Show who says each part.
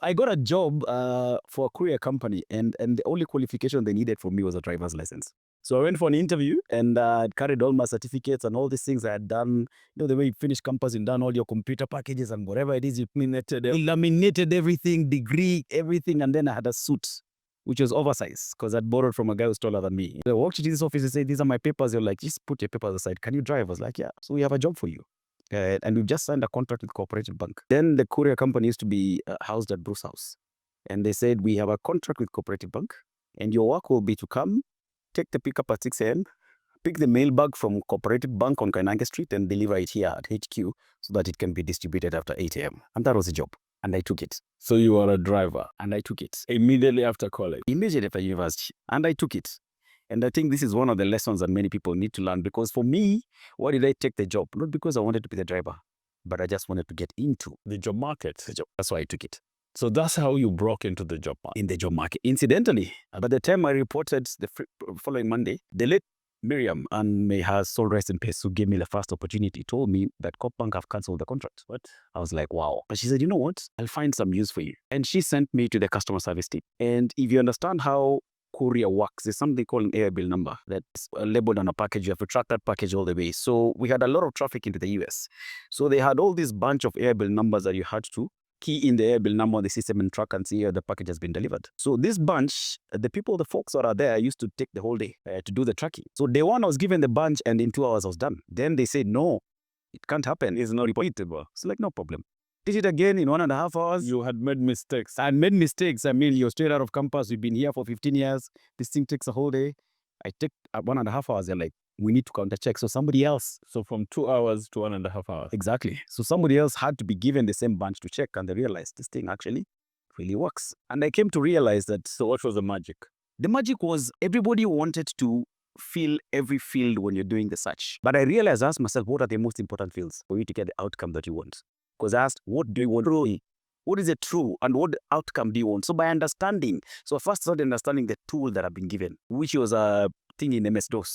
Speaker 1: I got a job for a courier company, and the only qualification they needed from me was a driver's license. So I went for an interview and carried all my certificates and all these things I had done. You know, the way you finish campus, you've done all your computer packages and whatever it is, you laminated everything, degree, everything. And then I had a suit, which was oversized because I'd borrowed from a guy who's taller than me. I walked into this office and said, these are my papers. They're like, just put your papers aside. Can you drive? I was like, yeah. So we have a job for you. And we've just signed a contract with Cooperative Bank. Then the courier company used to be housed at Bruce House. And they said, we have a contract with Cooperative Bank, and your work will be to come, take the pickup at 6 a.m., pick the mailbag from Cooperative Bank on Kainange Street and deliver it here at HQ so that it can be distributed after 8 a.m. And that was the job. And I took it.
Speaker 2: So you were a driver?
Speaker 1: And I took it.
Speaker 2: Immediately after college?
Speaker 1: Immediately after university. And I took it. And I think this is one of the lessons that many people need to learn, because for me, why did I take the job? Not because I wanted to be the driver, but I just wanted to get into
Speaker 2: the job market.
Speaker 1: That's why I took it.
Speaker 2: So that's how you broke into the job market?
Speaker 1: In the job market, incidentally. By the time I reported the following Monday, the late Miriam, and may her soul rest in peace, who gave me the first opportunity, told me that Coop Bank have cancelled the contract.
Speaker 2: What?
Speaker 1: I was like, wow. But she said, you know what? I'll find some use for you. And she sent me to the customer service team. And if you understand how courier works, there's something called an airbill number that's labeled on a package. You have to track that package all the way. So we had a lot of traffic into the US. So they had all this bunch of airbill numbers that you had to key in the airbill number on the system and track and see how the package has been delivered. So this bunch, the folks that are there used to take the whole day to do the tracking. So day one, I was given the bunch and in 2 hours I was done. Then they said, no, it can't happen. It's not repeatable. It's like, no problem. Did it again in 1.5 hours.
Speaker 2: You had made mistakes.
Speaker 1: I had made mistakes. I mean, you're straight out of campus. We've been here for 15 years. This thing takes a whole day. I take 1.5 hours. They're like, we need to counter check. So somebody else.
Speaker 2: So from 2 hours to 1.5 hours.
Speaker 1: Exactly. So somebody else had to be given the same bunch to check, and they realized this thing actually really works. And I came to realize that.
Speaker 2: So what was the magic?
Speaker 1: The magic was everybody wanted to fill every field when you're doing the search. But I realized, I asked myself, what are the most important fields for you to get the outcome that you want? Because I asked, what do you want really? What is it true? And what outcome do you want? So by understanding, so I first started understanding the tool that I've been given, which was a thing in MS-DOS.